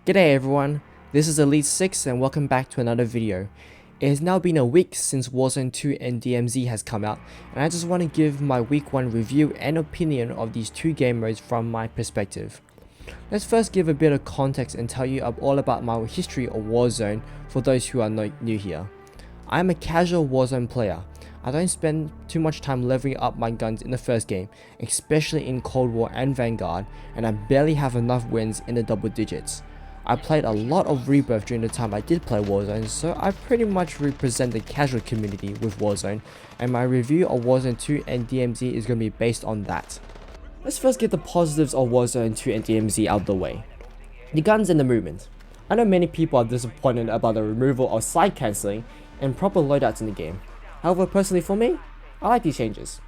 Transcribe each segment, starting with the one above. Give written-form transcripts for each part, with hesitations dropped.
G'day everyone, this is Elite6 and welcome back to another video. It has now been a week since Warzone 2 and DMZ has come out, and I just want to give my week 1 review and opinion of these two game modes from my perspective. Let's first give a bit of context and tell you all about my history of Warzone for those who are new here. I am a casual Warzone player. I don't spend too much time leveling up my guns in the first game, especially in Cold War and Vanguard, and I barely have enough wins in the double digits. I played a lot of Rebirth during the time I did play Warzone, so I pretty much represent the casual community with Warzone, and my review of Warzone 2 and DMZ is going to be based on that. Let's first get the positives of Warzone 2 and DMZ out of the way. The guns and the movement. I know many people are disappointed about the removal of slide cancelling and proper loadouts in the game. However, personally for me, I like these changes.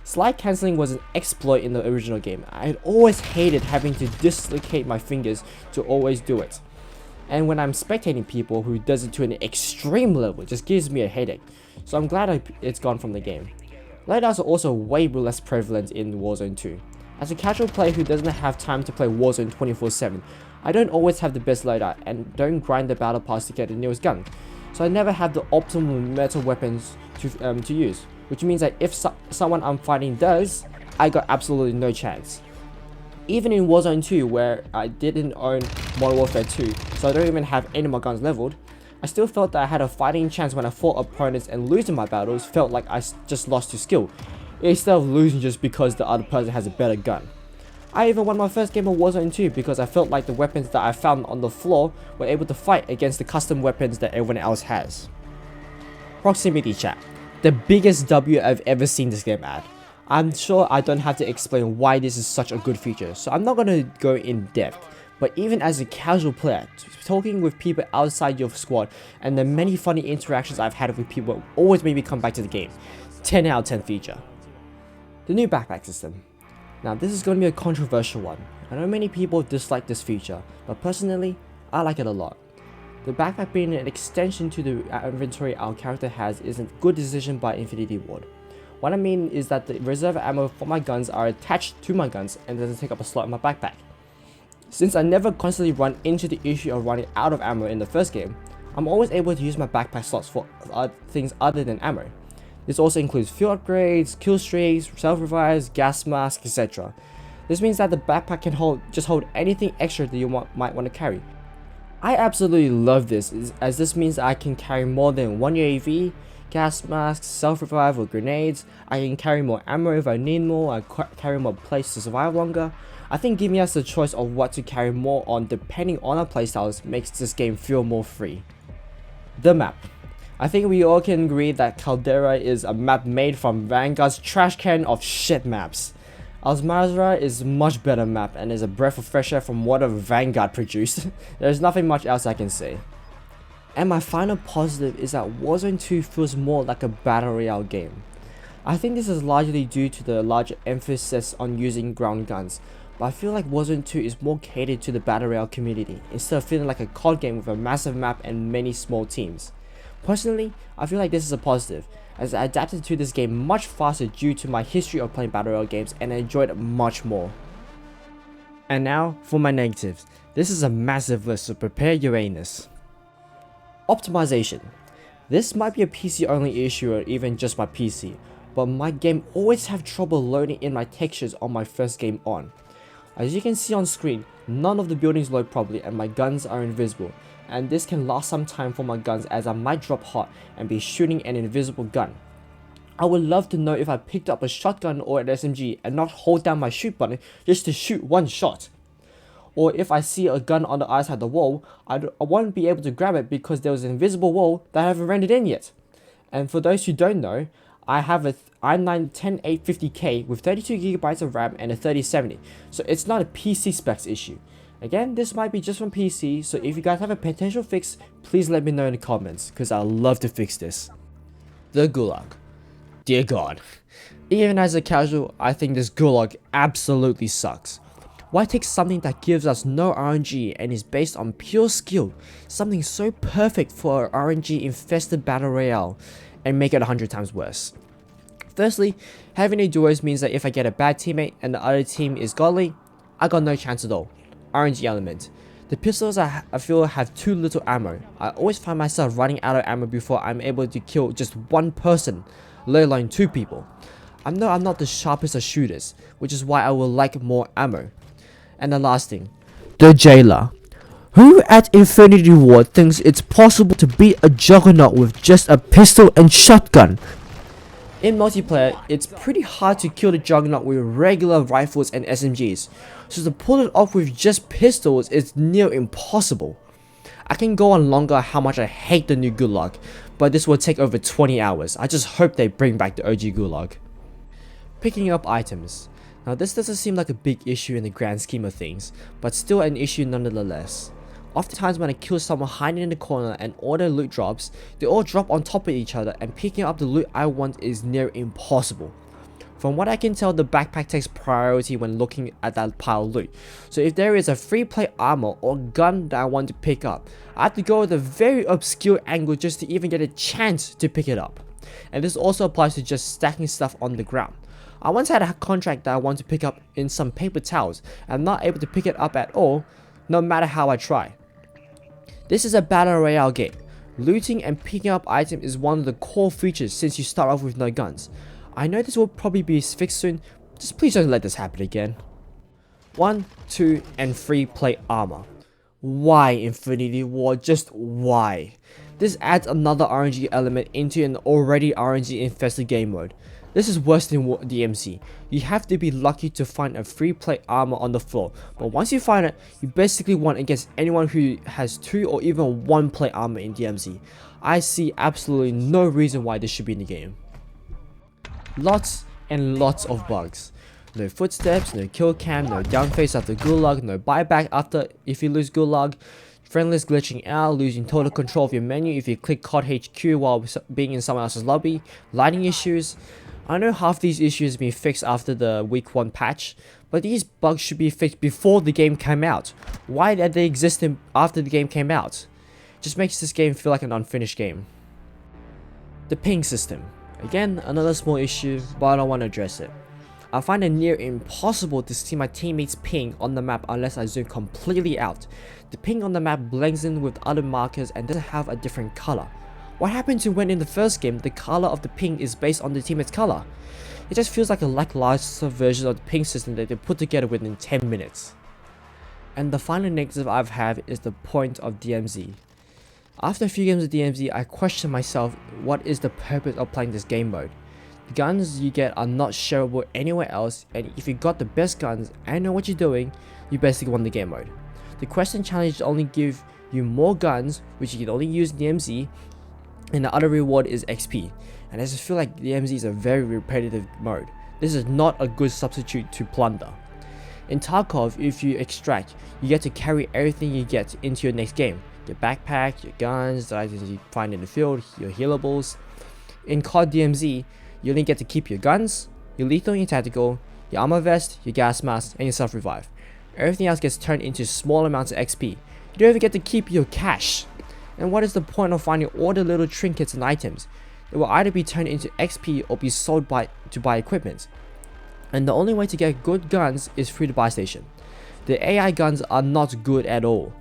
Slide cancelling was an exploit in the original game. I had always hated having to dislocate my fingers to always do it. And when I'm spectating people who does it to an extreme level, it just gives me a headache. So I'm glad it's gone from the game. Loadouts are also way less prevalent in Warzone 2. As a casual player who doesn't have time to play Warzone 24/7, I don't always have the best loadout and don't grind the battle pass to get the newest gun. So I never have the optimal metal weapons to use. Which means that if someone I'm fighting does, I got absolutely no chance. Even in Warzone 2, where I didn't own Modern Warfare 2, so I don't even have any of my guns leveled, I still felt that I had a fighting chance when I fought opponents, and losing my battles felt like I just lost to skill, instead of losing just because the other person has a better gun. I even won my first game of Warzone 2 because I felt like the weapons that I found on the floor were able to fight against the custom weapons that everyone else has. Proximity chat. The biggest W I've ever seen this game add. I'm sure I don't have to explain why this is such a good feature, so I'm not going to go in depth, but even as a casual player, talking with people outside your squad and the many funny interactions I've had with people always made me come back to the game. 10 out of 10 feature. The new backpack system. Now this is going to be a controversial one. I know many people dislike this feature, but personally, I like it a lot. The backpack being an extension to the inventory our character has is a good decision by Infinity Ward. What I mean is that the reserve ammo for my guns are attached to my guns and doesn't take up a slot in my backpack. Since I never constantly run into the issue of running out of ammo in the first game, I'm always able to use my backpack slots for things other than ammo. This also includes fuel upgrades, kill streaks, self-revives, gas masks, etc. This means that the backpack can hold anything extra that you might want to carry. I absolutely love this, as this means I can carry more than one UAV, gas masks, self-revive or grenades. I can carry more ammo if I need more, I carry more plays to survive longer. I think giving us the choice of what to carry more on depending on our playstyles makes this game feel more free. The map. I think we all can agree that Caldera is a map made from Vanguard's trash can of shit maps. Al-Mazrah is a much better map and is a breath of fresh air from whatever Vanguard produced. There's nothing much else I can say. And my final positive is that Warzone 2 feels more like a battle royale game. I think this is largely due to the larger emphasis on using ground guns, but I feel like Warzone 2 is more catered to the battle royale community instead of feeling like a COD game with a massive map and many small teams. Personally, I feel like this is a positive, as I adapted to this game much faster due to my history of playing battle royale games and I enjoyed it much more. And now for my negatives. This is a massive list, so prepare your anus. Optimization. This might be a PC only issue or even just my PC, but my game always have trouble loading in my textures on my first game on. As you can see on screen, none of the buildings load properly and my guns are invisible, and this can last some time for my guns as I might drop hot and be shooting an invisible gun. I would love to know if I picked up a shotgun or an SMG and not hold down my shoot button just to shoot one shot. Or if I see a gun on the other side of the wall, I won't be able to grab it because there was an invisible wall that I haven't rendered in yet. And for those who don't know, I have a i9 10850K with 32GB of RAM and a 3070, so it's not a PC specs issue. Again, this might be just from PC, so if you guys have a potential fix, please let me know in the comments, because I'd love to fix this. The Gulag. Dear God. Even as a casual, I think this Gulag absolutely sucks. Why take something that gives us no RNG and is based on pure skill, something so perfect for an RNG infested battle royale, and make it 100 times worse? Firstly, having a duos means that if I get a bad teammate and the other team is godly, I got no chance at all. RNG element. The pistols I feel have too little ammo. I always find myself running out of ammo before I'm able to kill just one person, let alone 2 people. I know I'm not the sharpest of shooters, which is why I would like more ammo. And the last thing, the Jailer. Who at Infinity Ward thinks it's possible to beat a Juggernaut with just a pistol and shotgun? In multiplayer, it's pretty hard to kill the Juggernaut with regular rifles and SMGs, so to pull it off with just pistols is near impossible. I can go on longer how much I hate the new Gulag, but this will take over 20 hours. I just hope they bring back the OG Gulag. Picking up items. Now this doesn't seem like a big issue in the grand scheme of things, but still an issue nonetheless. Oftentimes when I kill someone hiding in the corner and all their loot drops, they all drop on top of each other and picking up the loot I want is near impossible. From what I can tell, the backpack takes priority when looking at that pile of loot. So if there is a free play armor or gun that I want to pick up, I have to go with a very obscure angle just to even get a chance to pick it up. And this also applies to just stacking stuff on the ground. I once had a contract that I want to pick up in some paper towels and I'm not able to pick it up at all, no matter how I try. This is a battle royale game. Looting and picking up items is one of the core features since you start off with no guns. I know this will probably be fixed soon, just please don't let this happen again. 1, 2 and 3 plate armor. Why Infinity Ward? Just why? This adds another RNG element into an already RNG infested game mode. This is worse than DMZ. You have to be lucky to find a free plate armor on the floor, but once you find it, you basically won against anyone who has 2 or even 1 plate armor in DMZ. I see absolutely no reason why this should be in the game. Lots and lots of bugs. No footsteps, no kill cam, no down face after Gulag, no buyback after if you lose Gulag, friendlies glitching out, losing total control of your menu if you click COD HQ while being in someone else's lobby, lighting issues. I know half these issues have been fixed after the week 1 patch, but these bugs should be fixed before the game came out. Why did they exist after the game came out? Just makes this game feel like an unfinished game. The ping system. Again, another small issue, but I don't want to address it. I find it near impossible to see my teammates ping on the map unless I zoom completely out. The ping on the map blends in with other markers and doesn't have a different color. What happened to when in the first game the color of the ping is based on the teammate's color? It just feels like a lackluster version of the ping system that they put together within 10 minutes. And the final negative I've had is the point of DMZ. After a few games of DMZ, I question myself, what is the purpose of playing this game mode? The guns you get are not shareable anywhere else, and if you got the best guns and know what you're doing, you basically won the game mode. The quest challenge only give you more guns, which you can only use in DMZ, and the other reward is XP, and I just feel like DMZ is a very repetitive mode. This is not a good substitute to plunder. In Tarkov, if you extract, you get to carry everything you get into your next game. Your backpack, your guns, the items you find in the field, your healables. In COD DMZ, you only get to keep your guns, your lethal and your tactical, your armor vest, your gas mask, and your self-revive. Everything else gets turned into small amounts of XP. You don't even get to keep your cash. And what is the point of finding all the little trinkets and items? It will either be turned into XP or be sold to buy equipment. And the only way to get good guns is through the buy station. The AI guns are not good at all.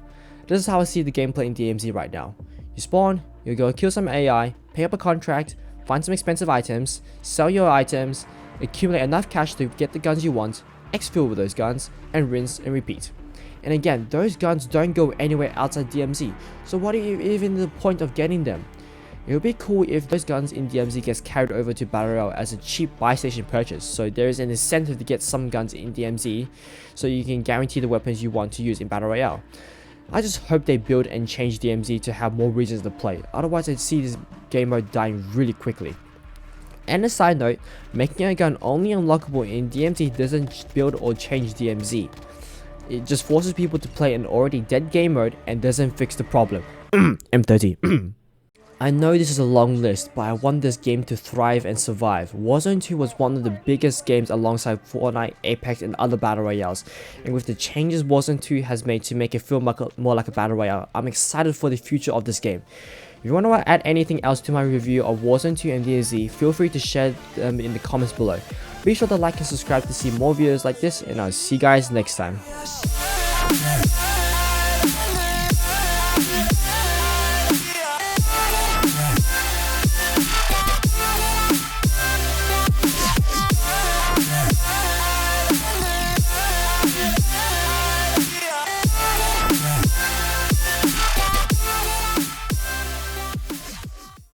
This is how I see the gameplay in DMZ right now. You spawn, you go kill some AI, pay up a contract, find some expensive items, sell your items, accumulate enough cash to get the guns you want, exfil with those guns, and rinse and repeat. And again, those guns don't go anywhere outside DMZ, so what are even the point of getting them? It would be cool if those guns in DMZ gets carried over to Battle Royale as a cheap buy station purchase, so there is an incentive to get some guns in DMZ, so you can guarantee the weapons you want to use in Battle Royale. I just hope they build and change DMZ to have more reasons to play, otherwise I'd see this game mode dying really quickly. And a side note, making a gun only unlockable in DMZ doesn't build or change DMZ. It just forces people to play an already dead game mode and doesn't fix the problem. M30. I know this is a long list, but I want this game to thrive and survive. Warzone 2 was one of the biggest games alongside Fortnite, Apex and other battle royales, and with the changes Warzone 2 has made to make it feel more like a battle royale, I'm excited for the future of this game. If you want to add anything else to my review of Warzone 2 and DMZ, feel free to share them in the comments below. Be sure to like and subscribe to see more videos like this, and I'll see you guys next time.